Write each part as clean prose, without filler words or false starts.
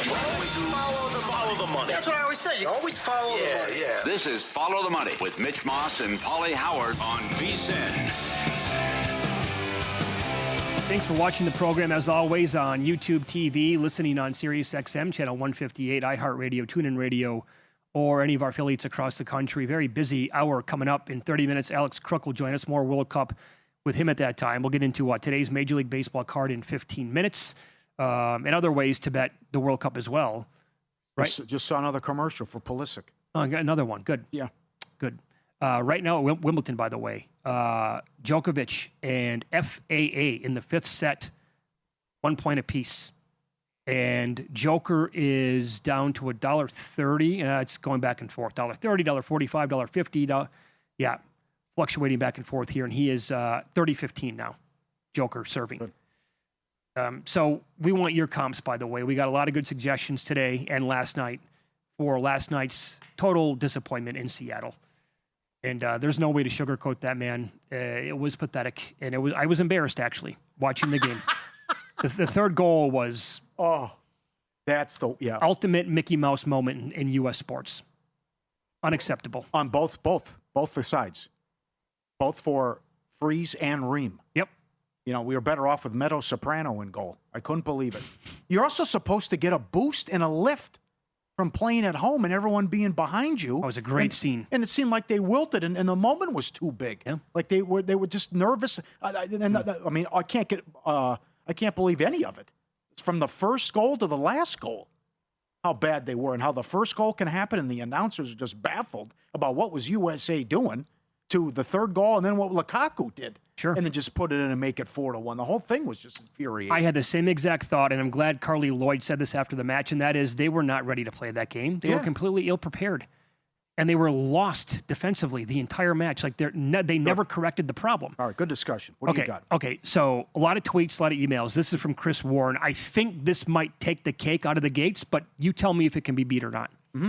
Always follow the money. That's what I always say. You always follow the money. Yeah. This is Follow the Money with Mitch Moss and Paulie Howard on VSiN. Thanks for watching the program, as always, on YouTube TV, listening on Sirius XM, channel 158, iHeartRadio, TuneIn Radio, or any of our affiliates across the country. Very busy hour coming up in 30 minutes. Alex Crook will join us. More World Cup with him at that time. We'll get into today's Major League Baseball card in 15 minutes and other ways to bet the World Cup as well. Right? Just saw another commercial for Pulisic. Oh, I got another one. Good. Yeah. Good. Right now at Wimbledon, by the way, Djokovic and FAA in the fifth set, 1 point apiece. And Joker is down to $1.30. It's going back and forth. $1.30, $1.45, $1.50. Yeah, fluctuating back and forth here. And he is 30-15 now, Joker serving. So we want your comps, by the way. We got a lot of good suggestions today and last night for last night's total disappointment in Seattle. And there's no way to sugarcoat that, man. It was pathetic. And I was embarrassed, actually, watching the game. The third goal was that's the ultimate Mickey Mouse moment in U.S. sports. Unacceptable. On both the sides. Both for Freeze and Ream. Yep. You know, we were better off with Meadow Soprano in goal. I couldn't believe it. You're also supposed to get a boost and a lift from playing at home and everyone being behind you. It was a great scene. And it seemed like they wilted, and the moment was too big. Yeah. Like they were just nervous. I mean, I can't believe any of it. It's from the first goal to the last goal, how bad they were, and how the first goal can happen, and the announcers are just baffled about what was USA doing, to the third goal, and then what Lukaku did. Sure. And then just put it in and make it 4-1. The whole thing was just infuriating. I had the same exact thought, and I'm glad Carly Lloyd said this after the match, and that is they were not ready to play that game. They were completely ill-prepared. And they were lost defensively the entire match. Like they never corrected the problem. All right, good discussion. What do you got? Okay, so a lot of tweets, a lot of emails. This is from Chris Warren. I think this might take the cake out of the gates, but you tell me if it can be beat or not. Mm-hmm.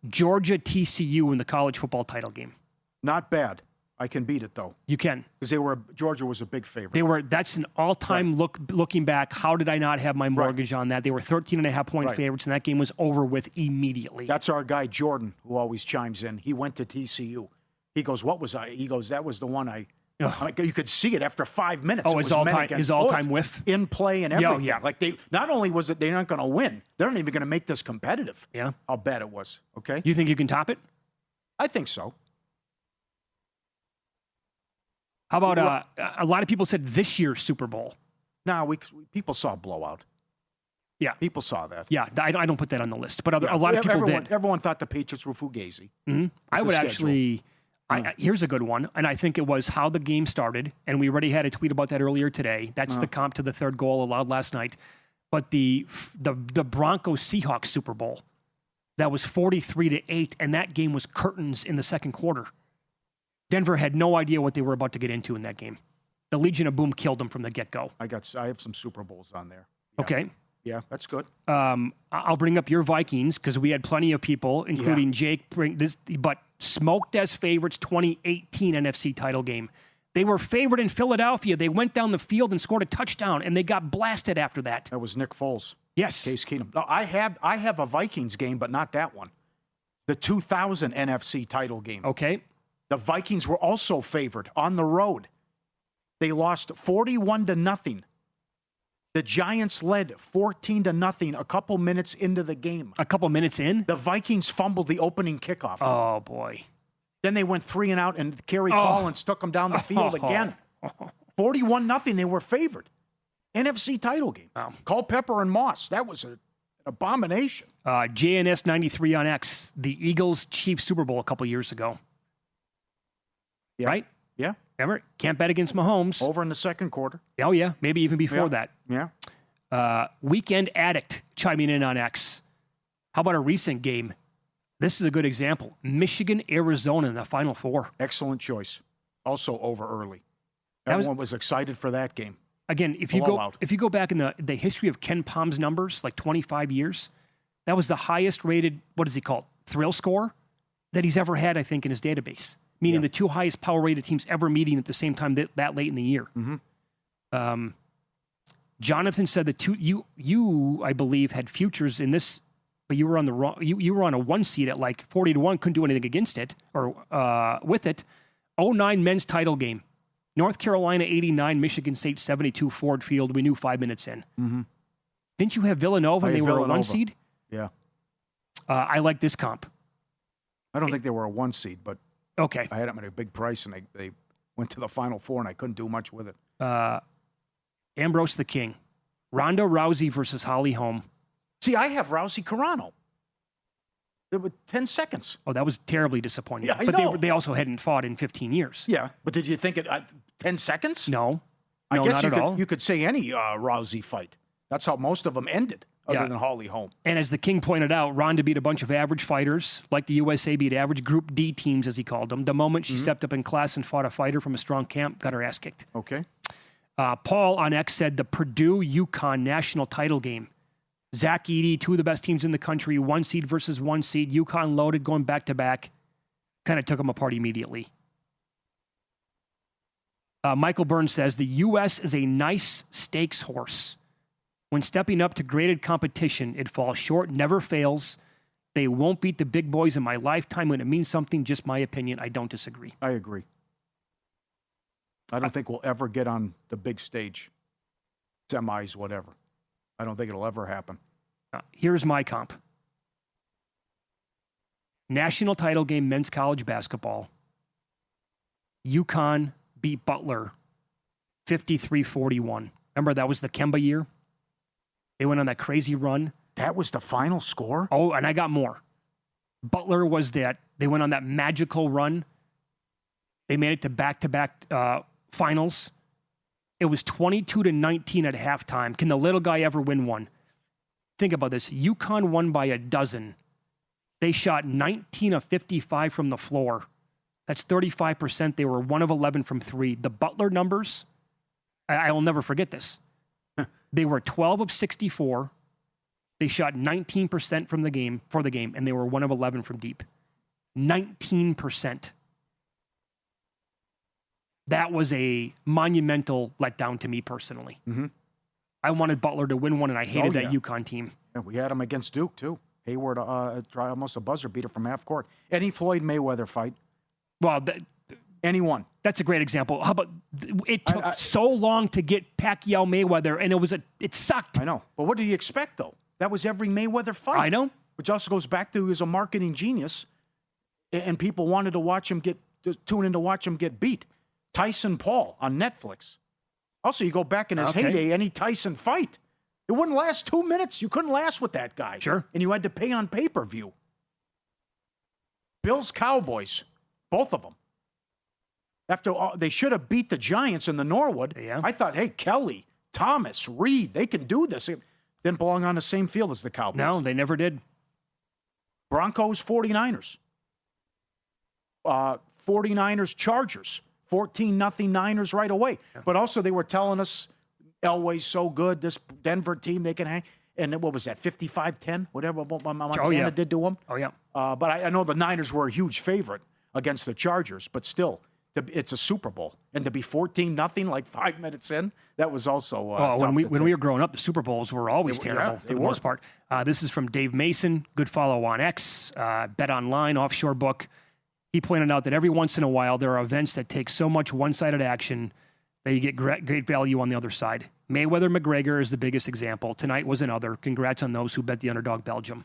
Georgia TCU in the college football title game. Not bad. I can beat it, though. You can. Because Georgia was a big favorite. That's an all-time looking back. How did I not have my mortgage on that? They were 13.5-point favorites, and that game was over with immediately. That's our guy, Jordan, who always chimes in. He went to TCU. He goes, what was I? He goes, that was the one you could see it after 5 minutes. Oh, his all-time whiff? In play and everything. Yeah. Like not only was it they're not going to win, they're not even going to make this competitive. Yeah. How bad it was. Okay? You think you can top it? I think so. How about a lot of people said this year's Super Bowl? No, people saw a blowout. Yeah. People saw that. Yeah, I don't put that on the list, but a lot of people did. Everyone thought the Patriots were Fugazi. Mm-hmm. I would actually, here's a good one, and I think it was how the game started, and we already had a tweet about that earlier today. That's the comp to the third goal allowed last night. But the Broncos-Seahawks Super Bowl, that was 43-8, and that game was curtains in the second quarter. Denver had no idea what they were about to get into in that game. The Legion of Boom killed them from the get-go. I have some Super Bowls on there. Yeah. Okay. Yeah, that's good. I'll bring up your Vikings because we had plenty of people, including Jake, bring this, but smoked as favorites 2018 NFC title game. They were favored in Philadelphia. They went down the field and scored a touchdown, and they got blasted after that. That was Nick Foles. Yes. Case Keenum. No, I have a Vikings game, but not that one. The 2000 NFC title game. Okay. The Vikings were also favored on the road. They lost 41-0. The Giants led 14-0 a couple minutes into the game. A couple minutes in? The Vikings fumbled the opening kickoff. Oh, boy. Then they went 3 and out, and Kerry Collins took them down the field again. 41-0, they were favored. NFC title game. Wow. Culpepper and Moss. That was an abomination. JNS 93 on X, the Eagles-Chiefs Super Bowl a couple years ago. Yeah. Right? Yeah. Remember? Can't bet against Mahomes. Over in the second quarter. Oh, yeah. Maybe even before that. Yeah. Weekend Addict chiming in on X. How about a recent game? This is a good example. Michigan, Arizona in the Final Four. Excellent choice. Also over early. Everyone was excited for that game. Again, if you go back in the history of Ken Palm's numbers, like 25 years, that was the highest rated, what is he called, thrill score that he's ever had, I think, in his database. Meaning the two highest power rated teams ever meeting at the same time that late in the year. Mm-hmm. Jonathan said that you, I believe, had futures in this, but you were on the wrong. You were on a 1 seed at like 40-1, couldn't do anything against it or with it. 09 men's title game, North Carolina 89, Michigan State 72, Ford Field. We knew 5 minutes in. Mm-hmm. Didn't you have Villanova and they were a 1 seed? Yeah. I like this comp. I don't think they were a 1 seed, but Okay. I had them at a big price, and they went to the Final Four, and I couldn't do much with it. Ambrose the King, Ronda Rousey versus Holly Holm. See, I have Rousey Carano. It was 10 seconds. Oh, that was terribly disappointing. Yeah, I but know. they also hadn't fought in 15 years. Yeah, but did you think it 10 seconds? No, I guess not you at could, all. You could say any Rousey fight. That's how most of them ended, other than Holly Holm. And as the King pointed out, Ronda beat a bunch of average fighters, like the USA beat average Group D teams, as he called them. The moment she stepped up in class and fought a fighter from a strong camp, got her ass kicked. Okay. Paul on X said the Purdue-UConn national title game. Zach Edey, two of the best teams in the country, 1 seed versus 1 seed. UConn loaded, going back-to-back. Kind of took them apart immediately. Michael Burns says, the U.S. is a nice stakes horse. When stepping up to graded competition, it falls short, never fails. They won't beat the big boys in my lifetime when it means something. Just my opinion. I don't disagree. I agree. I don't think we'll ever get on the big stage, semis, whatever. I don't think it'll ever happen. Here's my comp. National title game, men's college basketball. UConn beat Butler 53-41. Remember, that was the Kemba year? They went on that crazy run. That was the final score? Oh, and I got more. Butler was that. They went on that magical run. They made it to back-to-back finals. It was 22-19 at halftime. Can the little guy ever win one? Think about this. UConn won by a dozen. They shot 19 of 55 from the floor. That's 35%. They were 1 of 11 from 3. The Butler numbers, I will never forget this. They were 12 of 64. They shot 19% for the game, and they were 1 of 11 from deep. 19%. That was a monumental letdown to me personally. Mm-hmm. I wanted Butler to win one, and I hated that UConn team. Yeah, we had him against Duke, too. Hayward tried almost a buzzer beater from half court. Any Floyd Mayweather fight. Well, anyone. That's a great example. How about it took so long to get Pacquiao Mayweather, and it sucked. I know. But what did you expect, though? That was every Mayweather fight. I know. Which also goes back to he was a marketing genius, and people wanted to tune in to watch him get beat. Tyson Paul on Netflix. Also, you go back in his heyday, any Tyson fight, it wouldn't last 2 minutes. You couldn't last with that guy. Sure. And you had to pay on pay-per-view. Bills, Cowboys, both of them. After they should have beat the Giants in the Norwood. Yeah. I thought, hey, Kelly, Thomas, Reed, they can do this. It didn't belong on the same field as the Cowboys. No, they never did. Broncos, 49ers. 49ers, Chargers. 14-0 Niners right away. Yeah. But also they were telling us Elway's so good, this Denver team, they can hang. And what was that, 55-10? Whatever Montana did to them. Oh, yeah. But I know the Niners were a huge favorite against the Chargers. But still, it's a Super Bowl. And to be 14-0 like 5 minutes in, that was also when we were growing up, the Super Bowls were always terrible for the most part. This is from Dave Mason. Good follow on X. Bet Online, Offshore Book. He pointed out that every once in a while, there are events that take so much one-sided action that you get great value on the other side. Mayweather-McGregor is the biggest example. Tonight was another. Congrats on those who bet the underdog Belgium.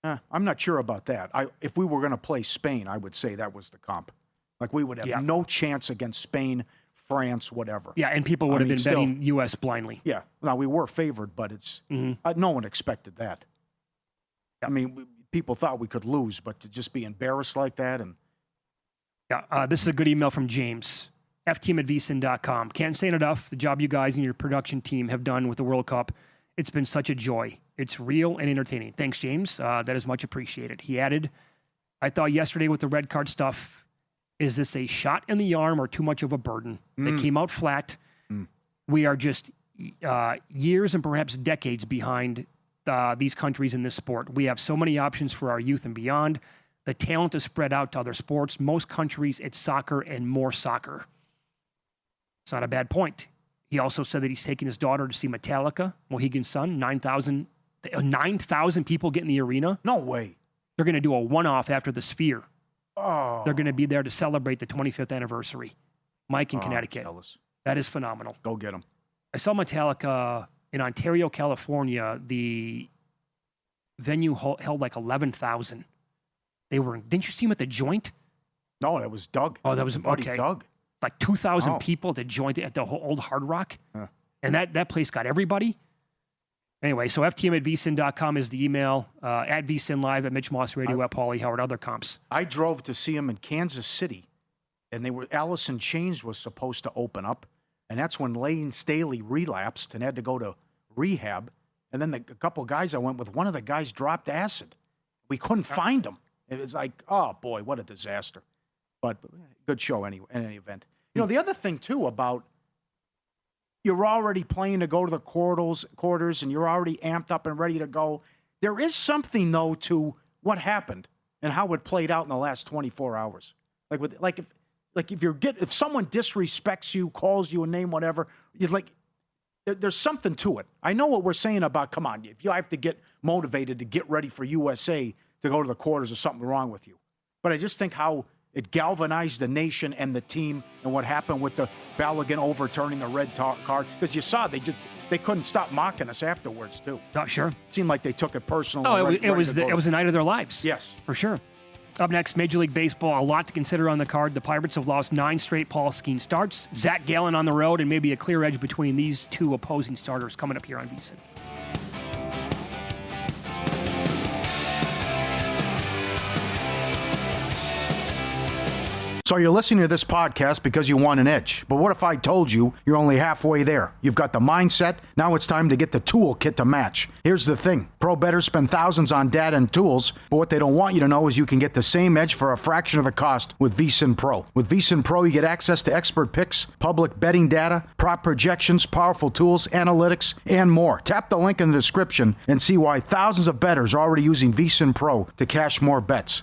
I'm not sure about that. If we were going to play Spain, I would say that was the comp. Like we would have no chance against Spain, France, whatever. Yeah, and people would have been betting U.S. blindly. Yeah. Now, we were favored, but it's no one expected that. Yeah. I mean, people thought we could lose, but to just be embarrassed like that. And this is a good email from James, fteam@vsin.com. Can't say it enough. The job you guys and your production team have done with the World Cup, it's been such a joy. It's real and entertaining. Thanks, James. That is much appreciated. He added, I thought yesterday with the red card stuff, is this a shot in the arm or too much of a burden? They came out flat. We are just years and perhaps decades behind these countries in this sport. We have so many options for our youth and beyond. The talent is spread out to other sports. Most countries, it's soccer and more soccer. It's not a bad point. He also said that he's taking his daughter to see Metallica, Mohegan Sun. 9,000 people get in the arena. No way. They're going to do a one-off after the Sphere. Oh. They're going to be there to celebrate the 25th anniversary. Mike in Connecticut. Jealous. That is phenomenal. Go get them. I saw Metallica in Ontario, California. The venue held like 11,000. Didn't you see them at the Joint? No, that was Doug. Oh, that was buddy okay. Doug. Like 2,000 people at the Joint at the old Hard Rock. And that place got everybody. Anyway, so FTM at vsin.com is the email. At vsin live, at Mitch Moss Radio, at Paulie Howard, other comps. I drove to see him in Kansas City, and Alice in Chains was supposed to open up, and that's when Lane Staley relapsed and had to go to rehab. And then a couple of guys I went with, one of the guys dropped acid. We couldn't find him. It was like, oh boy, what a disaster. But good show in any event. You know, the other thing too about you're already playing to go to the quarters and you're already amped up and ready to go. There is something though to what happened and how it played out in the last 24 hours. If someone disrespects you, calls you a name, whatever, you're like, there's something to it. I know what we're saying about, come on, if you have to get motivated to get ready for USA to go to the quarters, there's something wrong with you. But I just think how it galvanized the nation and the team and what happened with the Balogun overturning the red card. Because you saw they couldn't stop mocking us afterwards, too. Sure. It seemed like they took it personally. Oh, it was the night of their lives. Yes. For sure. Up next, Major League Baseball, a lot to consider on the card. The Pirates have lost 9 straight Paul Skeens starts. Zach Gallen on the road, and maybe a clear edge between these two opposing starters coming up here on VSiN. So you're listening to this podcast because you want an edge. But what if I told you you're only halfway there? You've got the mindset. Now it's time to get the toolkit to match. Here's the thing. Pro bettors spend thousands on data and tools, but what they don't want you to know is you can get the same edge for a fraction of the cost with VSiN Pro. With VSiN Pro, you get access to expert picks, public betting data, prop projections, powerful tools, analytics, and more. Tap the link in the description and see why thousands of bettors are already using VSiN Pro to cash more bets.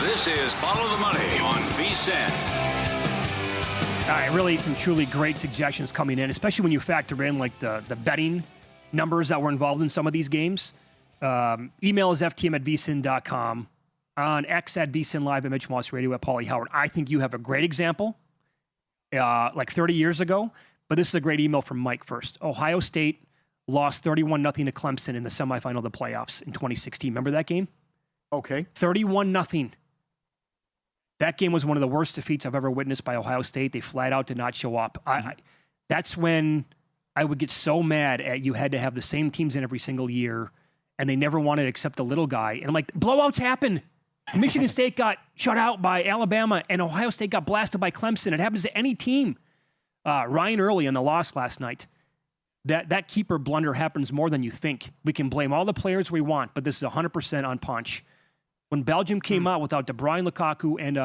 This is Follow the Money on VSiN. All right, really some truly great suggestions coming in, especially when you factor in like the betting numbers that were involved in some of these games. Email is ftm at vsin.com. On X at VSiN Live, at Mitch Moss Radio, at Paulie Howard. I think you have a great example, like 30 years ago, but this is a great email from Mike first. Ohio State lost 31-0 to Clemson in the semifinal of the playoffs in 2016. Remember that game? Okay. 31-0. That game was one of the worst defeats I've ever witnessed by Ohio State. They flat out did not show up. That's when I would get so mad at you had to have the same teams in every single year, and they never wanted to accept the little guy. And I'm like, blowouts happen. Michigan State got shut out by Alabama, and Ohio State got blasted by Clemson. It happens to any team. Ryan Early in the loss last night. That keeper blunder happens more than you think. We can blame all the players we want, but this is 100% on Punch. When Belgium came out without De Bruyne, Lukaku, and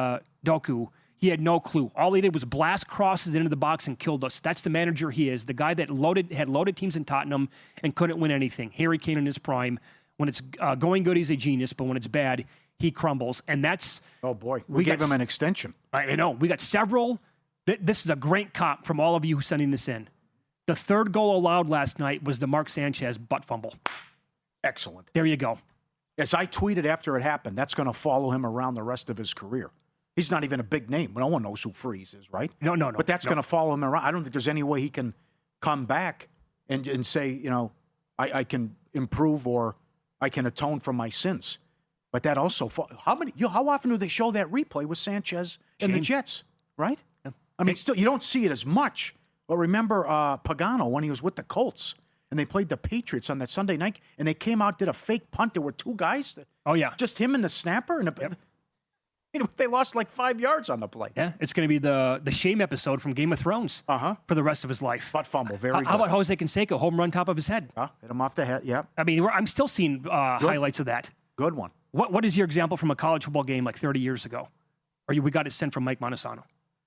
Doku, he had no clue. All he did was blast crosses into the box and killed us. That's the manager he is. The guy that had loaded teams in Tottenham and couldn't win anything. Harry Kane in his prime. When it's going good, he's a genius, but when it's bad, he crumbles. And that's... Oh, boy. We gave him an extension. I know. We got several... This is a great cop from all of you who sending this in. The third goal allowed last night was the Mark Sanchez butt fumble. Excellent. There you go. As I tweeted after it happened, that's going to follow him around the rest of his career. He's not even a big name. No one knows who Freeze is, right? No. But that's going to follow him around. I don't think there's any way he can come back and say, you know, I can improve or I can atone for my sins. But that also, how often do they show that replay with Sanchez and the Jets, right? Yeah. I mean, still, you don't see it as much. But remember Pagano when he was with the Colts and they played the Patriots on that Sunday night and they came out, did a fake punt. There were two guys. Just him and the snapper. And they lost like 5 yards on the play. Yeah, it's going to be the shame episode from Game of Thrones for the rest of his life. Butt fumble, very good. How about Jose Canseco, home run top of his head? Hit him off the head, yeah. I mean, I'm still seeing highlights of that. Good one. What is your example from a college football game like 30 years ago? Or we got it sent from Mike Montesano?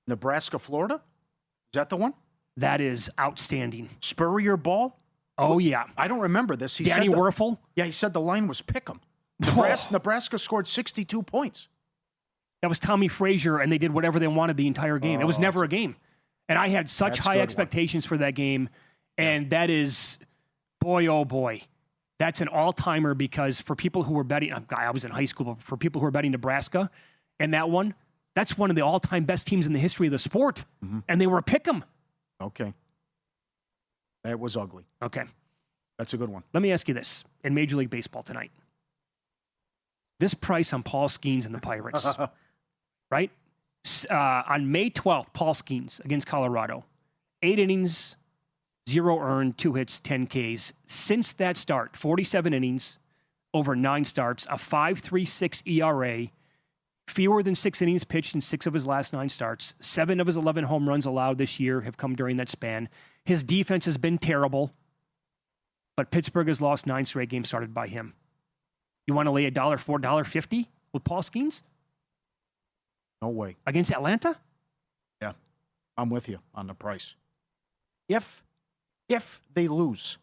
Nebraska, Florida? Is that the one? That is outstanding. Spurrier ball? Oh, yeah. I don't remember this. Danny Werfel? Yeah, he said the line was pick 'em. Nebraska scored 62 points. That was Tommy Frazier, and they did whatever they wanted the entire game. It was never a game. And I had such high expectations for that game, and that is, boy, oh boy, that's an all-timer because for people who were betting, I was in high school, but for people who were betting Nebraska and that one, that's one of the all-time best teams in the history of the sport, and they were a pick 'em. Okay. That was ugly. Okay. That's a good one. Let me ask you this. In Major League Baseball tonight, this price on Paul Skeens and the Pirates, right? On May 12th, Paul Skeens against Colorado, 8 innings, 0 earned, 2 hits, 10 Ks. Since that start, 47 innings, over 9 starts, a 5.36 ERA, fewer than 6 innings pitched in 6 of his last 9 starts. 7 of his 11 home runs allowed this year have come during that span. His defense has been terrible, but Pittsburgh has lost 9 straight games started by him. You want to lay $1 for $1.50 with Paul Skeens? No way. Against Atlanta? Yeah, I'm with you on the price. If they lose,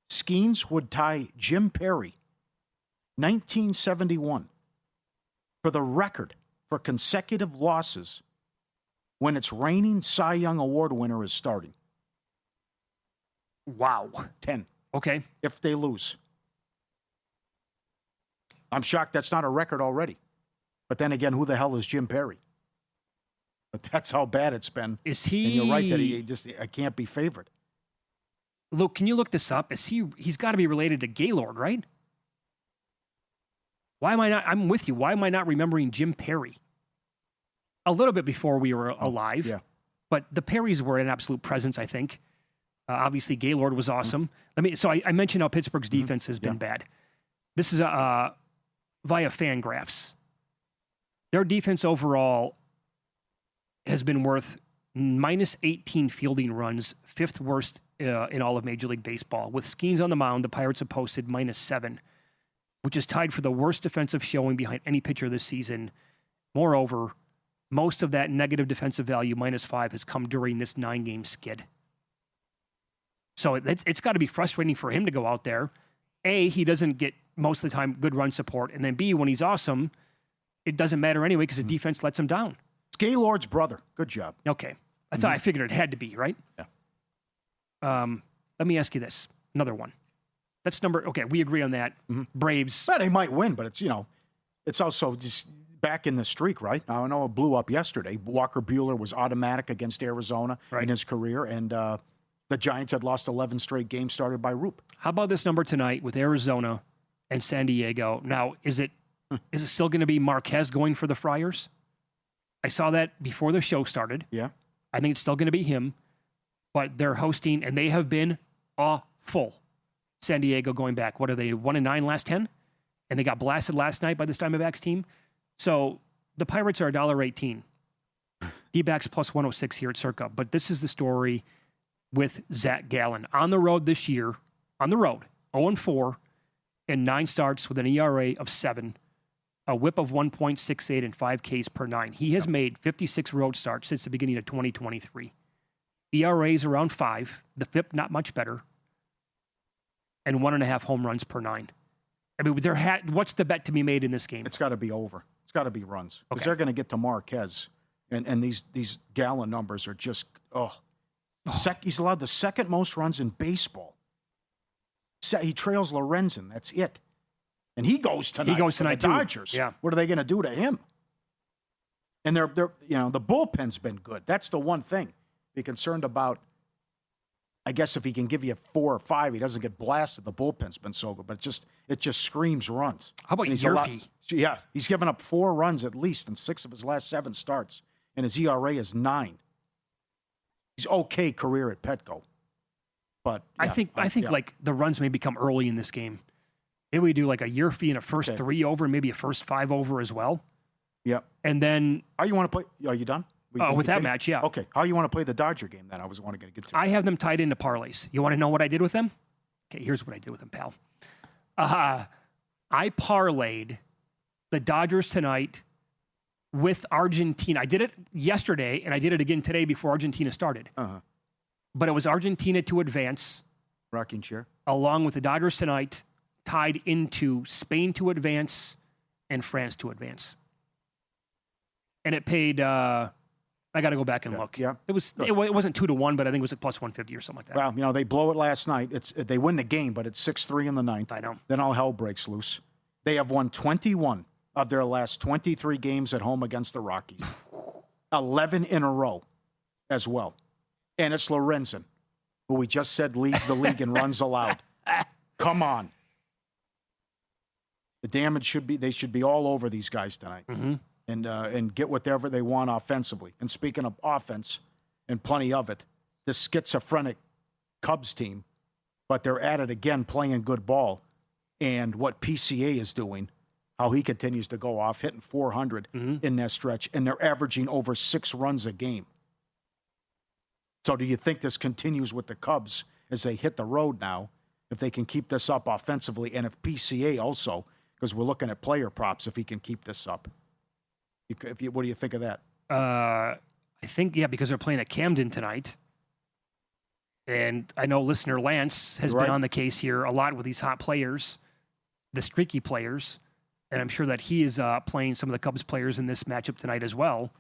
Skeens would tie Jim Perry, 1971, for the record for consecutive losses when its reigning Cy Young Award winner is starting. Wow. 10. Okay. If they lose. I'm shocked that's not a record already. But then again, who the hell is Jim Perry? But that's how bad it's been. Is he? And you're right that I can't be favored. Luke, can you look this up? He's got to be related to Gaylord, right? Why am I not? I'm with you. Why am I not remembering Jim Perry? A little bit before we were alive. Yeah. But the Perrys were an absolute presence, I think. Obviously, Gaylord was awesome. I mentioned how Pittsburgh's defense has been bad. This is via Fangraphs. Their defense overall has been worth minus 18 fielding runs, 5th worst in all of Major League Baseball. With Skeens on the mound, the Pirates have posted minus 7, which is tied for the worst defensive showing behind any pitcher this season. Moreover, most of that negative defensive value, minus 5, has come during this 9-game skid. So it's got to be frustrating for him to go out there. A, he doesn't get most of the time good run support. And then B, when he's awesome, it doesn't matter anyway because the defense lets him down. It's Gaylord's brother. Good job. Okay. I figured it had to be, right? Yeah. Let me ask you this. Another one. That's okay, we agree on that. Braves. Well, they might win, but it's also just back in the streak, right? I know it blew up yesterday. Walker Buehler was automatic against Arizona in his career, and the Giants had lost 11 straight games started by Roop. How about this number tonight with Arizona and San Diego? Now, is it still going to be Marquez going for the Friars? I saw that before the show started. Yeah. I think it's still going to be him, but they're hosting, and they have been awful. San Diego going back. What are they, 1-9 last 10? And they got blasted last night by this Diamondbacks team. So the Pirates are $1.18. D-backs plus 106 here at Circa. But this is the story with Zach Gallen. On the road this year, 0-4, and 9 starts with an ERA of 7, a whip of 1.68, and 5 Ks per 9. He has made 56 road starts since the beginning of 2023. ERA is around 5, the FIP not much better, and 1.5 home runs per 9. I mean, what's the bet to be made in this game? It's got to be over. It's got to be runs. Because Okay. they're going to get to Marquez. And these Gallen numbers are just, He's allowed the second most runs in baseball. He trails Lorenzen. That's it. And he goes tonight. He goes tonight, for the too. Dodgers. Yeah. What are they going to do to him? And they're the bullpen's been good. That's the one thing. Be concerned about. I guess if he can give you 4 or 5, he doesn't get blasted. The bullpen's been so good, but it just screams runs. How about Yerfy? Yeah, he's given up 4 runs at least in 6 of his last 7 starts, and his ERA is 9. He's okay career at Petco, but yeah, I think like the runs may become early in this game. Maybe we do like a Yerfy and a first 3 over, and maybe a first 5 over as well. Yeah, and then how you want to play? Are you done? With that match, yeah. Okay, how you want to play the Dodger game? Then I was wanting to get to. I have them tied into parlays. You want to know what I did with them? Okay, here's what I did with them, pal. I parlayed the Dodgers tonight with Argentina. I did it yesterday, and I did it again today before Argentina started. Uh-huh. But it was Argentina to advance Rocking chair. along with the Dodgers tonight, tied into Spain to advance and France to advance. And it paid. I got to go back and look. Yeah. It wasn't 2-1, but I think it was at plus 150 or something like that. Well, they blow it last night. They win the game, but it's 6-3 in the ninth. I know. Then all hell breaks loose. They have won 21 of their last 23 games at home against the Rockies. 11 in a row as well. And it's Lorenzen, who we just said leads the league in runs allowed. Come on. The damage they should be all over these guys tonight. Mm-hmm. And get whatever they want offensively. And speaking of offense, and plenty of it, this schizophrenic Cubs team, but they're at it again playing good ball. And what PCA is doing, how he continues to go off, hitting 400 in that stretch, and they're averaging over 6 runs a game. So do you think this continues with the Cubs as they hit the road now, if they can keep this up offensively, and if PCA also, because we're looking at player props, if he can keep this up? What do you think of that? I think, because they're playing at Camden tonight. And I know listener Lance has been on the case here a lot with these hot players, the streaky players. And I'm sure that he is playing some of the Cubs players in this matchup tonight as well.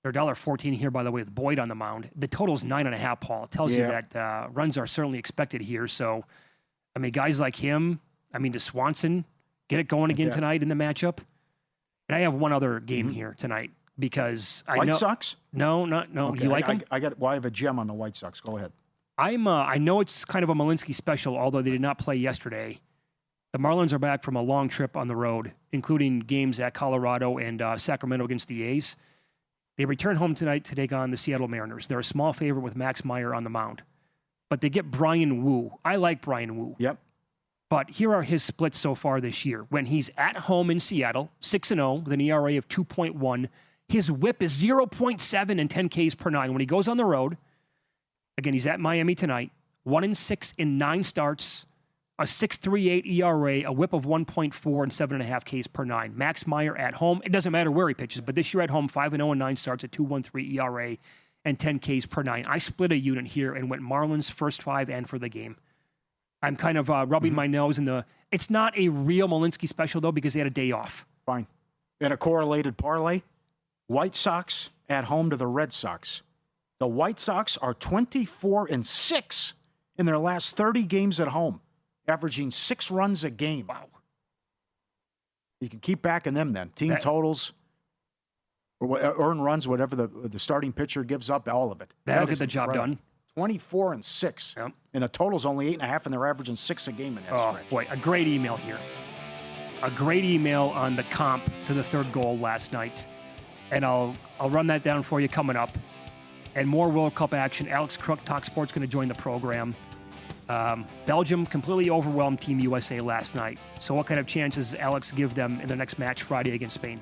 They're $1.14 here, by the way, with Boyd on the mound. The total is 9.5, Paul. It tells you that runs are certainly expected here. So, guys like him, to Swanson, get it going again tonight in the matchup. And I have one other game here tonight because I know... White Sox? No. Okay. You like them? I have a gem on the White Sox. Go ahead. I know it's kind of a Malinsky special, although they did not play yesterday. The Marlins are back from a long trip on the road, including games at Colorado and Sacramento against the A's. They return home tonight to take on the Seattle Mariners. They're a small favorite with Max Meyer on the mound. But they get Brian Wu. I like Brian Wu. Yep. But here are his splits so far this year. When he's at home in Seattle, 6-0 with an ERA of 2.1. His whip is 0.7 and 10 Ks per 9. When he goes on the road, again, he's at Miami tonight, 1-6 in 9 starts, a 6.38 ERA, a whip of 1.4 and 7.5 Ks per 9. Max Meyer at home, it doesn't matter where he pitches, but this year at home, 5-0 in 9 starts, a 2.13 ERA, and 10 Ks per 9. I split a unit here and went Marlins first 5 and for the game. I'm kind of rubbing my nose in the... It's not a real Malinsky special, though, because they had a day off. Fine. In a correlated parlay, White Sox at home to the Red Sox. The White Sox are 24-6 in their last 30 games at home, averaging 6 runs a game. Wow. You can keep backing them then. Team totals, or earned runs, whatever the starting pitcher gives up, all of it. That'll get the job done. 24-6. Yep. And the total's only 8.5, and they're averaging 6 a game in that stretch. Boy, a great email here. A great email on the comp to the third goal last night. And I'll run that down for you coming up. And more World Cup action. Alex Crook, Talk Sports, going to join the program. Belgium completely overwhelmed Team USA last night. So what kind of chances does Alex give them in their next match Friday against Spain?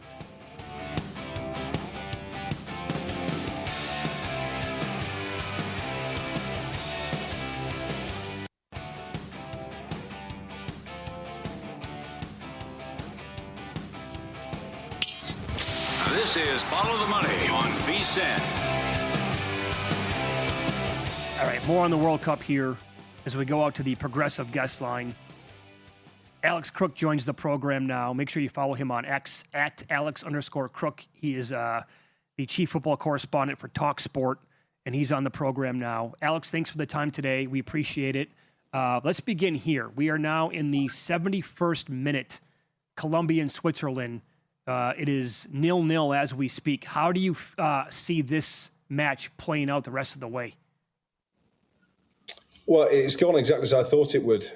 This is Follow the Money on VSiN. All right, more on the World Cup here as we go out to the Progressive guest line. Alex Crook joins the program now. Make sure you follow him on X at Alex_Crook. He is the chief football correspondent for Talk Sport, and he's on the program now. Alex, thanks for the time today. We appreciate it. Let's begin here. We are now in the 71st minute, Colombia and Switzerland. It is 0-0 as we speak. How do you see this match playing out the rest of the way? Well, it's gone exactly as I thought it would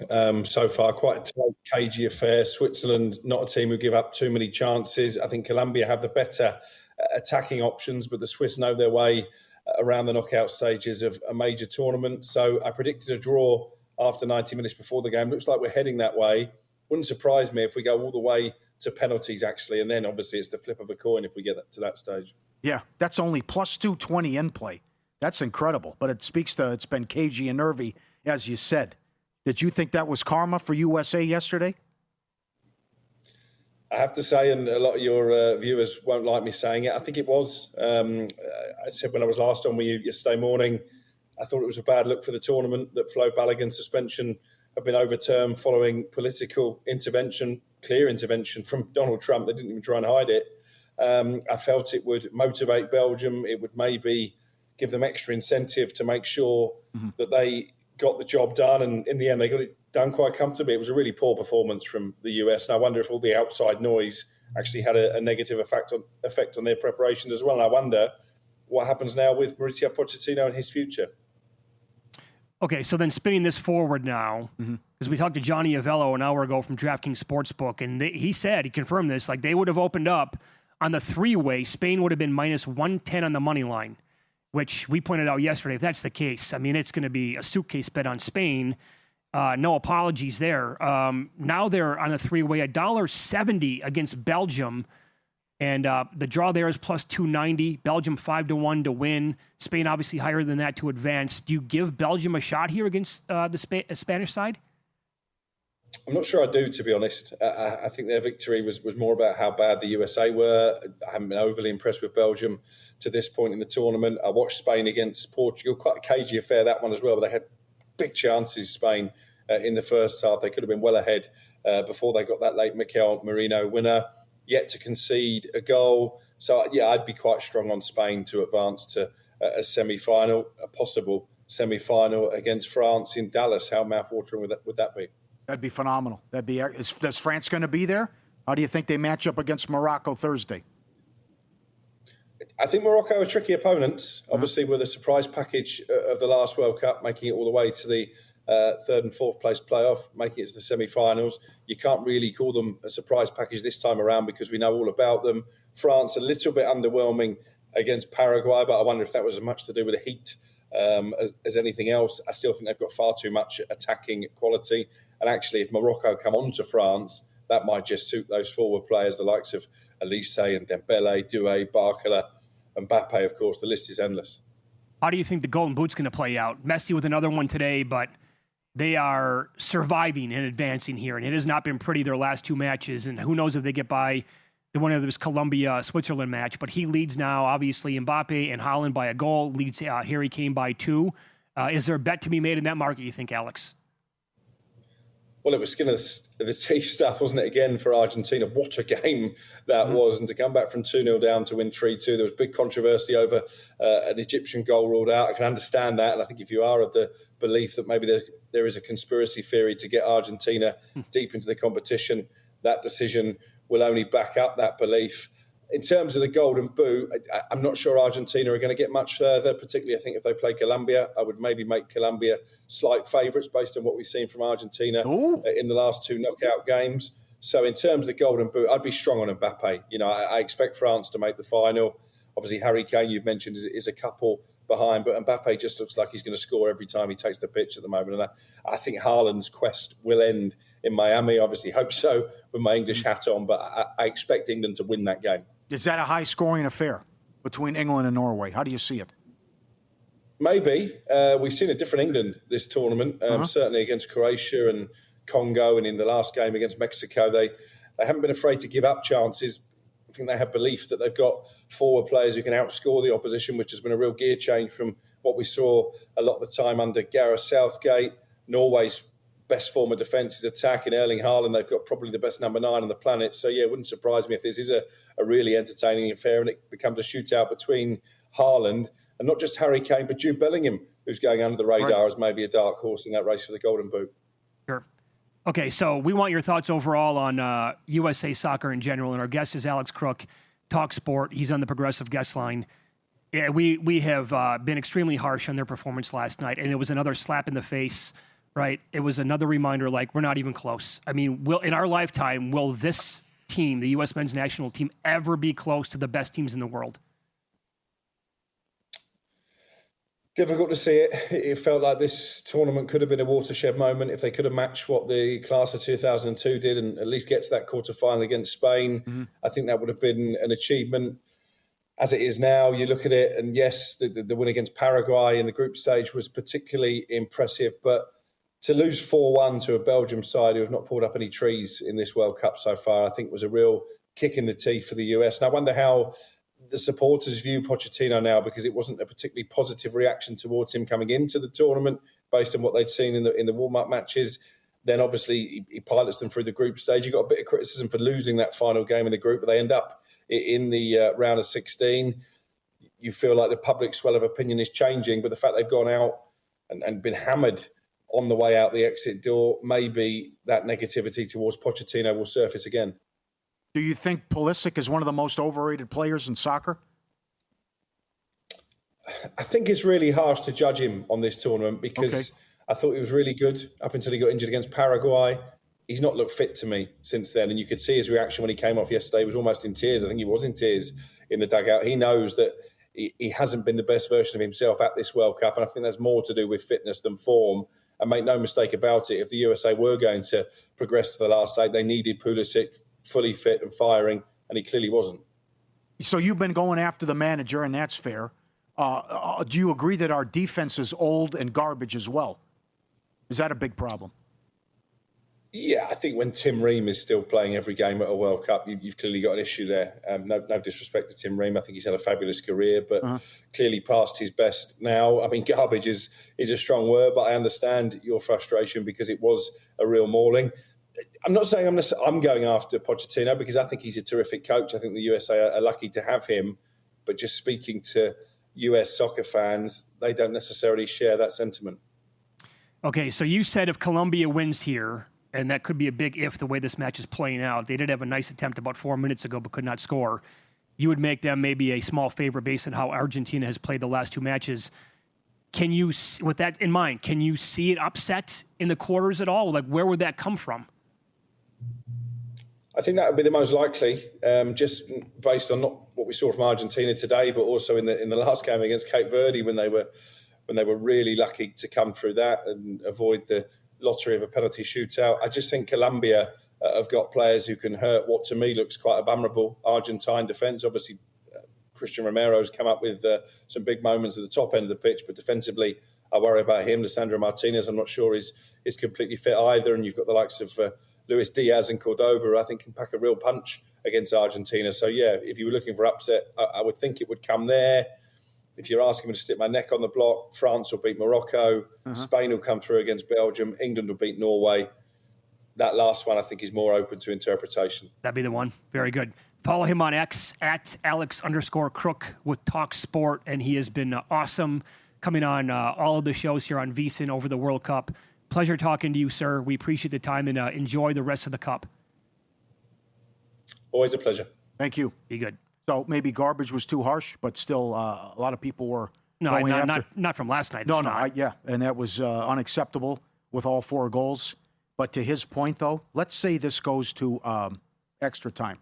so far. Quite a tight, cagey affair. Switzerland, not a team who give up too many chances. I think Colombia have the better attacking options, but the Swiss know their way around the knockout stages of a major tournament. So I predicted a draw after 90 minutes before the game. Looks like we're heading that way. Wouldn't surprise me if we go all the way to penalties, actually. And then, obviously, it's the flip of a coin if we get to that stage. Yeah, that's only plus 220 in play. That's incredible. But it speaks to it's been cagey and nervy, as you said. Did you think that was karma for USA yesterday? I have to say, and a lot of your viewers won't like me saying it, I think it was. I said when I was last on with you yesterday morning, I thought it was a bad look for the tournament that Flo Balogun's suspension had been overturned following political intervention, clear intervention from Donald Trump. They didn't even try and hide it. I felt it would motivate Belgium. It would maybe give them extra incentive to make sure that they got the job done. And in the end, they got it done quite comfortably. It was a really poor performance from the US. And I wonder if all the outside noise actually had a negative effect on their preparations as well. And I wonder what happens now with Mauricio Pochettino and his future. Okay, so then spinning this forward now, because we talked to Johnny Avello an hour ago from DraftKings Sportsbook, and he confirmed this, like they would have opened up on the three-way, Spain would have been minus 110 on the money line, which we pointed out yesterday. If that's the case, I mean, it's going to be a suitcase bet on Spain. No apologies there. Now they're on a three-way, $1.70 against Belgium. And the draw there is plus 290. Belgium 5-1 to win. Spain obviously higher than that to advance. Do you give Belgium a shot here against the Spanish side? I'm not sure I do, to be honest. I think their victory was more about how bad the USA were. I haven't been overly impressed with Belgium to this point in the tournament. I watched Spain against Portugal. Quite a cagey affair, that one as well. But they had big chances, Spain, in the first half. They could have been well ahead before they got that late Mikel Merino winner. Yet to concede a goal. So, yeah, I'd be quite strong on Spain to advance to a semi-final, a possible semi-final against France in Dallas. How mouth-watering would that be? That'd be phenomenal. Is France going to be there? How do you think they match up against Morocco Thursday? I think Morocco are tricky opponents, obviously with a surprise package of the last World Cup, making it all the way to the third and fourth place playoff, making it to the semi-finals. You can't really call them a surprise package this time around because we know all about them. France, a little bit underwhelming against Paraguay, but I wonder if that was as much to do with the heat as anything else. I still think they've got far too much attacking quality. And actually, if Morocco come on to France, that might just suit those forward players, the likes of Elise and Dembele, Doué, Barcola, and Mbappe, of course. The list is endless. How do you think the Golden Boot's going to play out? Messi with another one today, but they are surviving and advancing here, and it has not been pretty their last two matches, and who knows if they get by the one of this Colombia-Switzerland match, but he leads now, obviously, Mbappe and Haaland by a goal, leads Harry Kane by 2. Is there a bet to be made in that market, you think, Alex? Well, it was skin of the teeth stuff, wasn't it, again, for Argentina? What a game that was. And to come back from 2-0 down to win 3-2, there was big controversy over an Egyptian goal ruled out. I can understand that. And I think if you are of the belief that maybe there is a conspiracy theory to get Argentina deep into the competition, that decision will only back up that belief. In terms of the Golden Boot, I'm not sure Argentina are going to get much further, particularly I think if they play Colombia. I would maybe make Colombia slight favourites based on what we've seen from Argentina in the last 2 knockout games. So in terms of the Golden Boot, I'd be strong on Mbappe. You know, I expect France to make the final. Obviously, Harry Kane, you've mentioned, is a couple behind, but Mbappe just looks like he's going to score every time he takes the pitch at the moment. And I think Haaland's quest will end in Miami. Obviously, hope so with my English hat on, but I expect England to win that game. Is that a high-scoring affair between England and Norway? How do you see it? Maybe. We've seen a different England this tournament, certainly against Croatia and Congo, and in the last game against Mexico. They haven't been afraid to give up chances. I think they have belief that they've got forward players who can outscore the opposition, which has been a real gear change from what we saw a lot of the time under Gareth Southgate. Norway's best form of defence is attack. In Erling Haaland, they've got probably the best number 9 on the planet. So, yeah, it wouldn't surprise me if this is a really entertaining affair and it becomes a shootout between Haaland and not just Harry Kane, but Jude Bellingham, who's going under the radar as maybe a dark horse in that race for the Golden Boot. Sure. Okay, so we want your thoughts overall on USA soccer in general, and our guest is Alex Crook, Talk Sport. He's on the Progressive Guest Line. Yeah, we have been extremely harsh on their performance last night, and it was another slap in the face. Right, it was another reminder, like, we're not even close. I mean, in our lifetime, will this team, the U.S. men's national team, ever be close to the best teams in the world? Difficult to see it. It felt like this tournament could have been a watershed moment if they could have matched what the class of 2002 did and at least get to that quarter-final against Spain. I think that would have been an achievement. As it is now, you look at it, and yes, the win against Paraguay in the group stage was particularly impressive, but to lose 4-1 to a Belgium side who have not pulled up any trees in this World Cup so far, I think was a real kick in the teeth for the US. And I wonder how the supporters view Pochettino now, because it wasn't a particularly positive reaction towards him coming into the tournament based on what they'd seen in the warm-up matches. Then obviously he pilots them through the group stage. You got a bit of criticism for losing that final game in the group, but they end up in the round of 16. You feel like the public swell of opinion is changing, but the fact they've gone out and been hammered on the way out the exit door, maybe that negativity towards Pochettino will surface again. Do you think Pulisic is one of the most overrated players in soccer? I think it's really harsh to judge him on this tournament, because I thought he was really good up until he got injured against Paraguay. He's not looked fit to me since then. And you could see his reaction when he came off yesterday. He was almost in tears. I think he was in tears in the dugout. He knows that he hasn't been the best version of himself at this World Cup. And I think that's more to do with fitness than form. And make no mistake about it, if the USA were going to progress to the last 8, they needed Pulisic fully fit and firing, and he clearly wasn't. So you've been going after the manager, and that's fair. Do you agree that our defense is old and garbage as well? Is that a big problem? Yeah, I think when Tim Ream is still playing every game at a World Cup, you've clearly got an issue there. No disrespect to Tim Ream. I think he's had a fabulous career, but clearly past his best now. I mean, garbage is a strong word, but I understand your frustration because it was a real mauling. I'm not saying I'm going after Pochettino, because I think he's a terrific coach. I think the USA are lucky to have him. But just speaking to US soccer fans, they don't necessarily share that sentiment. Okay, so you said if Colombia wins here, and that could be a big if the way this match is playing out. They did have a nice attempt about 4 minutes ago, but could not score. You would make them maybe a small favorite based on how Argentina has played the last 2 matches. Can you, with that in mind, can you see it upset in the quarters at all? Like, where would that come from? I think that would be the most likely, just based on not what we saw from Argentina today, but also in the last game against Cape Verde when they were really lucky to come through that and avoid the lottery of a penalty shootout. I just think Colombia have got players who can hurt what to me looks quite a vulnerable Argentine defence. Obviously, Christian Romero's come up with some big moments at the top end of the pitch, but defensively, I worry about him. Lisandro Martinez, I'm not sure is completely fit either. And you've got the likes of Luis Diaz and Cordoba, who I think can pack a real punch against Argentina. So, yeah, if you were looking for upset, I would think it would come there. If you're asking me to stick my neck on the block, France will beat Morocco. Spain will come through against Belgium. England will beat Norway. That last one, I think, is more open to interpretation. That'd be the one. Very good. Follow him on X at Alex_Crook with Talk Sport, and he has been awesome coming on all of the shows here on VSiN over the World Cup. Pleasure talking to you, sir. We appreciate the time, and enjoy the rest of the Cup. Always a pleasure. Thank you. Be good. So maybe garbage was too harsh, but still a lot of people were going after. Not from last night. Yeah, and that was unacceptable with all 4 goals. But to his point, though, let's say this goes to extra time.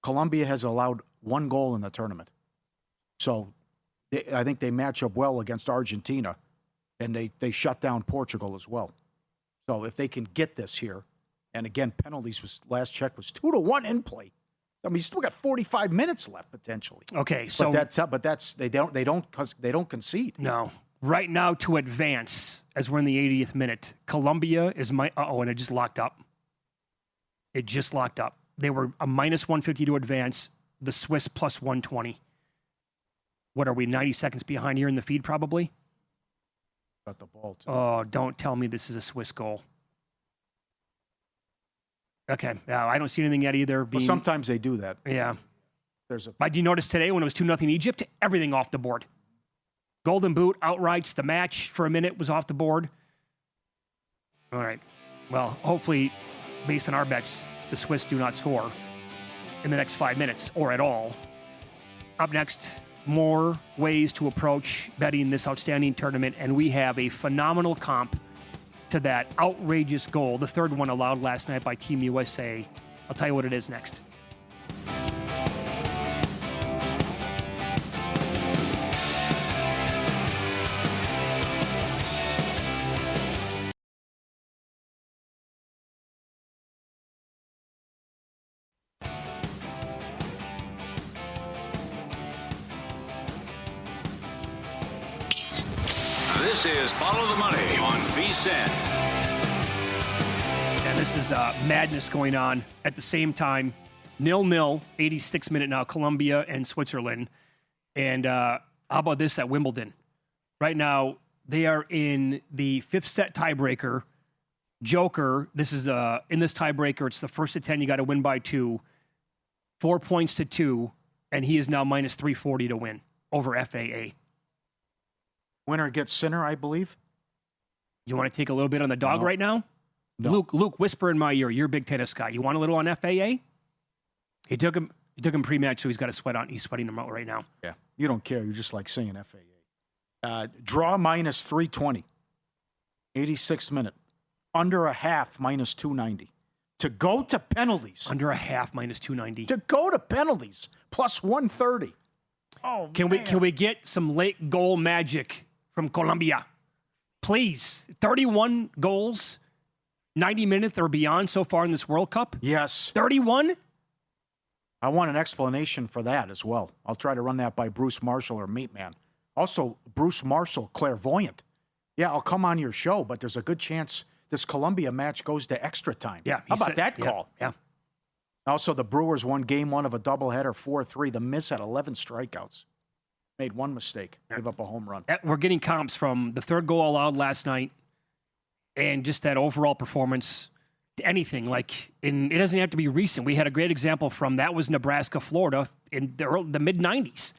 Colombia has allowed 1 goal in the tournament. So I think they match up well against Argentina, and they shut down Portugal as well. So if they can get this here, and again, penalties last check was 2-1 in play. I mean, you still got 45 minutes left potentially. Okay, so they don't concede. No, right now to advance as we're in the 80th minute, Colombia is and it just locked up. It just locked up. They were a minus 150 to advance. The Swiss plus 120. What are we? 90 seconds behind here in the feed, probably. Got the ball too. Oh, don't tell me this is a Swiss goal. Okay, I don't see anything yet either. Well, sometimes they do that. Yeah. But do you notice today when it was 2-0 Egypt, everything off the board? Golden Boot, outrights, the match for a minute was off the board. All right. Well, hopefully, based on our bets, the Swiss do not score in the next 5 minutes or at all. Up next, more ways to approach betting this outstanding tournament, and we have a phenomenal comp to that outrageous goal, the third one allowed last night by Team USA. I'll tell you what it is next. This is Follow the Money on VSiN. And this is madness going on at the same time. 0-0, 86 minute now, Colombia and Switzerland. And how about this at Wimbledon? Right now, they are in the 5th set tiebreaker. Joker, this is in this tiebreaker, it's the first to 10, you got to win by 2. 4 points to 2, and he is now minus 340 to win over FAA. Winner gets Sinner, I believe. You want to take a little bit on the dog No. right now? No. Luke, whisper in my ear. You're a big tennis guy. You want a little on FAA? He took him pre-match, so he's got a sweat on. He's sweating them out right now. Yeah. You don't care. You just like saying FAA. Draw minus 320. 86th minute. Under a half minus 290. To go to penalties. Under a half minus 290. To go to penalties. Plus 130. Oh, Can we get some late goal magic from Colombia? Please. 31 goals, 90 minutes or beyond so far in this World Cup. Yes. 31? I want an explanation for that as well. I'll try to run that by Bruce Marshall or Meatman. Also, Bruce Marshall, clairvoyant. Yeah, I'll come on your show, but there's a good chance this Colombia match goes to extra time. Yeah. How about that call? Yeah. Also, the Brewers won game 1 of a doubleheader 4-3. The Miz had 11 strikeouts. Made one mistake. Gave up a home run. We're getting comps from the third goal allowed last night and just that overall performance to anything. It doesn't have to be recent. We had a great example from that was Nebraska, Florida in the mid-90s,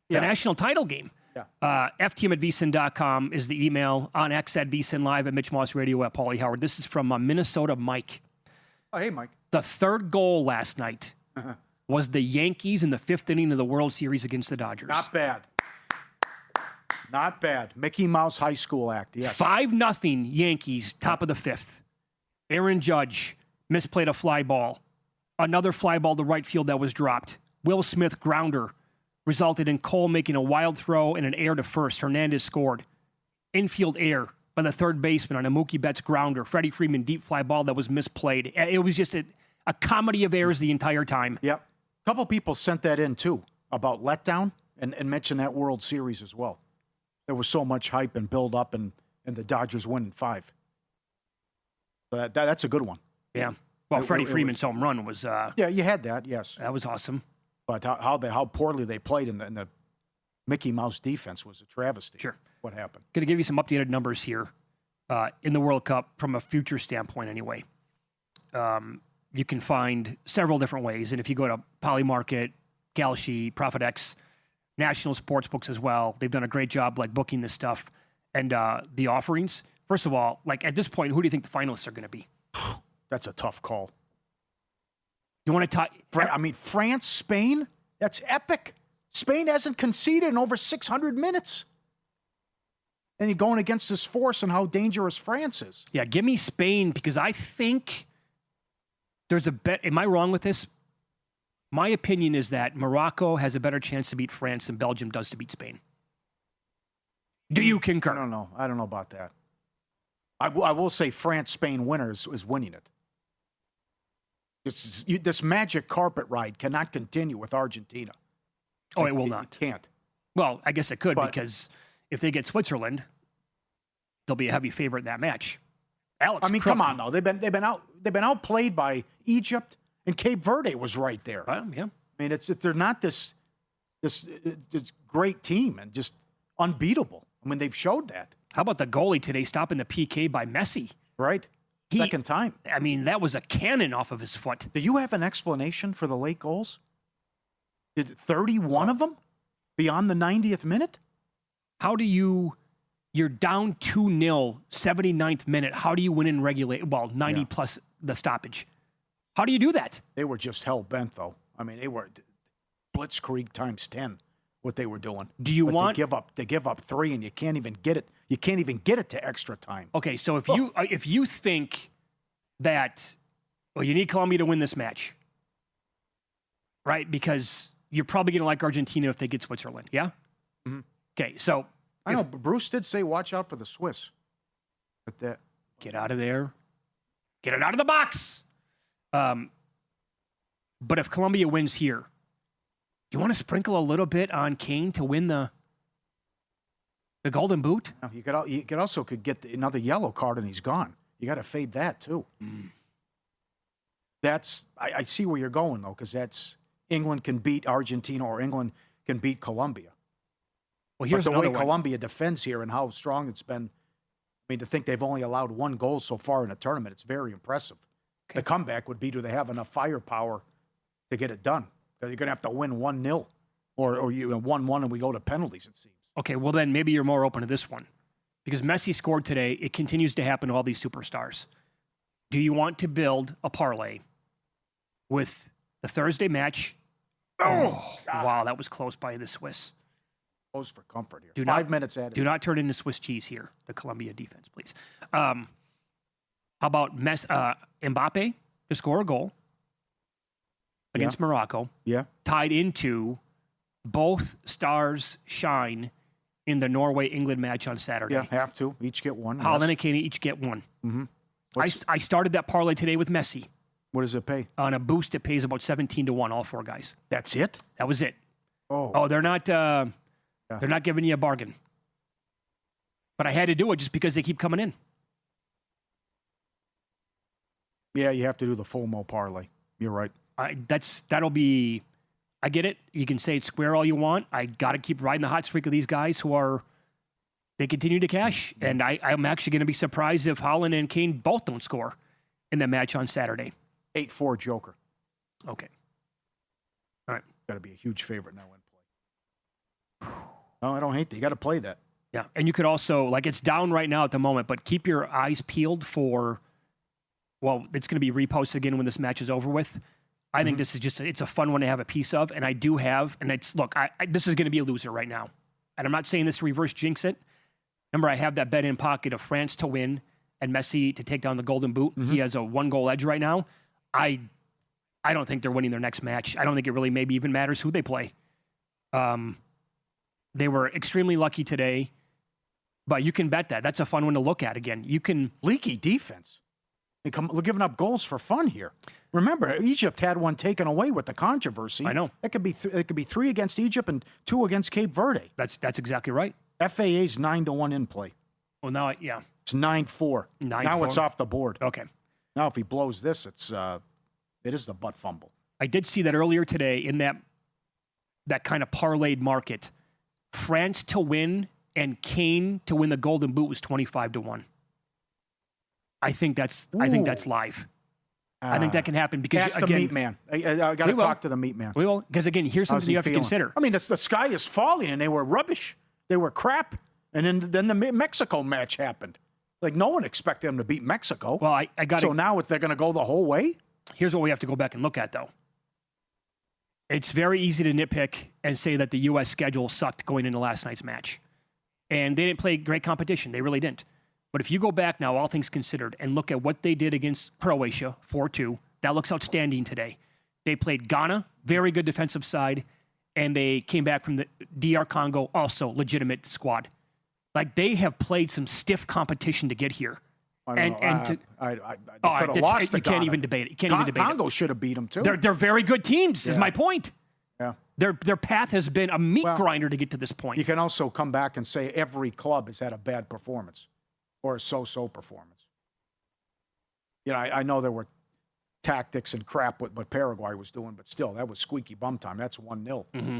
the national title game. Yeah. FTM at vsin.com is the email. On X at vsin, live at Mitch Moss Radio at Paulie Howard. This is from Minnesota Mike. Oh, hey, Mike. The third goal last night was the Yankees in the 5th inning of the World Series against the Dodgers. Not bad. Not bad. Mickey Mouse High School act, yes. 5-0 Yankees, top of the 5th. Aaron Judge misplayed a fly ball. Another fly ball to right field that was dropped. Will Smith grounder resulted in Cole making a wild throw and an air to first. Hernandez scored. Infield air by the third baseman on a Mookie Betts grounder. Freddie Freeman deep fly ball that was misplayed. It was just a comedy of errors the entire time. Yep. A couple people sent that in, too, about letdown and mentioned that World Series as well. There was so much hype and build up and the Dodgers winning 5. So that's a good one. Yeah. Well, Freddie it Freeman's home run was... Yeah, you had that, yes. That was awesome. But how poorly they played in the Mickey Mouse defense was a travesty. Sure. What happened? Going to give you some updated numbers here in the World Cup from a future standpoint anyway. You can find several different ways. And if you go to Polymarket, Kalshi, ProfitX, National Sportsbooks as well, they've done a great job booking this stuff and the offerings. First of all, at this point, who do you think the finalists are going to be? That's a tough call. You want to talk? France, Spain, that's epic. Spain hasn't conceded in over 600 minutes. And you're going against this force and how dangerous France is. Yeah, give me Spain because I think there's a bet. Am I wrong with this? My opinion is that Morocco has a better chance to beat France than Belgium does to beat Spain. Do you concur? I don't know. I don't know about that. I will say France-Spain winner is winning it. This magic carpet ride cannot continue with Argentina. Oh, it will not. It can't. Well, I guess it could because if they get Switzerland, they'll be a heavy favorite in that match. Alex, come on now. They've been outplayed by Egypt, and Cape Verde was right there. Yeah. I mean, they're not this great team and just unbeatable. I mean, they've showed that. How about the goalie today stopping the PK by Messi? Right. Second time. I mean, that was a cannon off of his foot. Do you have an explanation for the late goals? Did 31 of them beyond the 90th minute? How do you're down 2-0, 79th minute. How do you win in regulate? Well, 90 plus the stoppage. How do you do that? They were just hell-bent, though. I mean, they were blitzkrieg times 10, what they were doing. Do you want... They give up 3, and you can't even get it. You can't even get it to extra time. Okay, so if you think that, you need Colombia to win this match, right? Because you're probably going to like Argentina if they get Switzerland, yeah? Mm-hmm. Okay, so... I know, but Bruce did say watch out for the Swiss. But that... Get out of there. Get it out of the box! But if Colombia wins here, you want to sprinkle a little bit on Kane to win the Golden Boot? You could also get another yellow card and he's gone. You got to fade that too. I see where you're going, though, because that's England can beat Argentina or England can beat Colombia. Well, here's but the way another one. Colombia defends here and how strong it's been, I mean, to think they've only allowed 1 goal so far in a tournament, it's very impressive. Okay. The comeback would be, do they have enough firepower to get it done? You're going to have to win 1-0 or you 1-1 and we go to penalties, it seems. Okay, well then maybe you're more open to this one. Because Messi scored today. It continues to happen to all these superstars. Do you want to build a parlay with the Thursday match? Oh, wow, that was close by the Swiss. Close for comfort here. Do 5 minutes added. Do not turn into Swiss cheese here, the Colombia defense, please. How about Mbappe to score a goal against Morocco? Yeah. Tied into both stars shine in the Norway-England match on Saturday. Yeah, have to. Each get one. Haaland and Kane each get one. Mm-hmm. I started that parlay today with Messi. What does it pay? On a boost, it pays about 17-1, all 4 guys. That's it? That was it. Oh, They're not giving you a bargain. But I had to do it just because they keep coming in. Yeah, you have to do the full Mo parlay. You're right. That'll be. I get it. You can say it's square all you want. I got to keep riding the hot streak of these guys they continue to cash. And I'm actually going to be surprised if Haaland and Kane both don't score in the match on Saturday. 8-4 Joker. Okay. All right. Got to be a huge favorite now in play. No, I don't hate that. You got to play that. Yeah. And you could also, it's down right now at the moment, but keep your eyes peeled for, it's going to be reposted again when this match is over with. I think this is it's a fun one to have a piece of. And I do have, and this is going to be a loser right now. And I'm not saying this to reverse jinx it. Remember, I have that bet in pocket of France to win and Messi to take down the Golden Boot. He has a 1-goal edge right now. I don't think they're winning their next match. I don't think it really maybe even matters who they play. They were extremely lucky today, but you can bet that. That's a fun one to look at again. You can... Leaky defense. They're giving up goals for fun here. Remember, Egypt had one taken away with the controversy. I know. It could be 3 against Egypt and 2 against Cape Verde. That's exactly right. FAA's 9-1 in play. Well, now, yeah. It's 9-4. Now it's off the board. Okay. Now if he blows this, it is the butt fumble. I did see that earlier today in that kind of parlayed market. France to win and Kane to win the Golden Boot was 25-1. I think that's live. I think that can happen because ask the meat man. I got to talk to the meat man. We will, because again, here's something you have to consider. I mean, the sky is falling, and they were rubbish. They were crap. And then the Mexico match happened. No one expected them to beat Mexico. Well, I got. So now they're going to go the whole way. Here's what we have to go back and look at, though. It's very easy to nitpick and say that the U.S. schedule sucked going into last night's match, and they didn't play great competition. They really didn't. But if you go back now, all things considered, and look at what they did against Croatia, 4-2, that looks outstanding today. They played Ghana, very good defensive side, and they came back from the DR Congo, also legitimate squad. They have played some stiff competition to get here. I could have lost to You can't even debate it. Congo should have beat them, too. They're very good teams, is my point. Yeah. Their path has been a meat grinder to get to this point. You can also come back and say every club has had a bad performance. Or a so-so performance. I know there were tactics and crap what Paraguay was doing, but still, that was squeaky bum time. That's 1-0. Mm-hmm.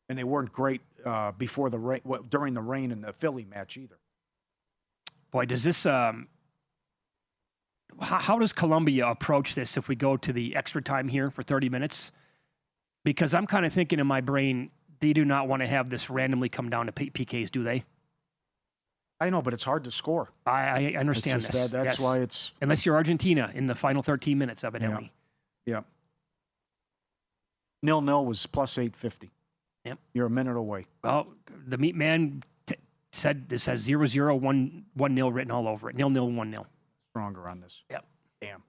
And they weren't great before the rain, during the rain in the Philly match either. Boy, does this... how does Colombia approach this if we go to the extra time here for 30 minutes? Because I'm kind of thinking in my brain, they do not want to have this randomly come down to PKs, do they? I know, but it's hard to score. I understand this. That's why it's... Unless you're Argentina in the final 13 minutes, evidently. Yeah. 0-0 was plus 850. Yep. You're a minute away. Well, the meat man said this has 0-0, 1-0 written all over it. 0-0, 1-0. Stronger on this. Yep. Damn.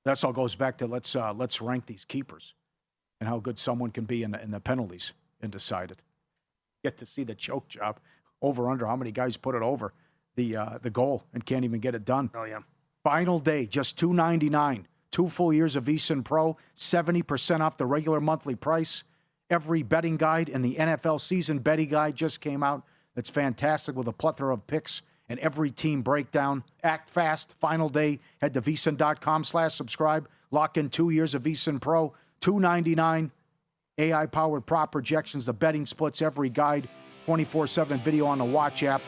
That's all goes back to let's rank these keepers and how good someone can be in the penalties and decide it. Get to see the choke job over under how many guys put it over the goal and can't even get it done. Oh yeah. Final day, just $2.99. 2 full years of VSiN Pro, 70% off the regular monthly price. Every betting guide and the NFL season betting guide just came out. It's fantastic with a plethora of picks and every team breakdown. Act fast. Final day. Head to vsin.com/subscribe. Lock in 2 years of vsin Pro. $299. AI-powered prop projections, the betting splits, every guide, 24/7 video on the Watch app.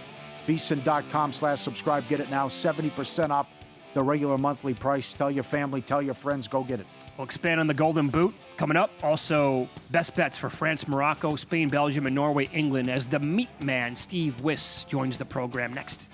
vsin.com/subscribe. Get it now. 70% off the regular monthly price. Tell your family, tell your friends, go get it. We'll expand on the Golden Boot coming up. Also, best bets for France, Morocco, Spain, Belgium, and Norway, England as the meat man, Steve Wiss, joins the program next.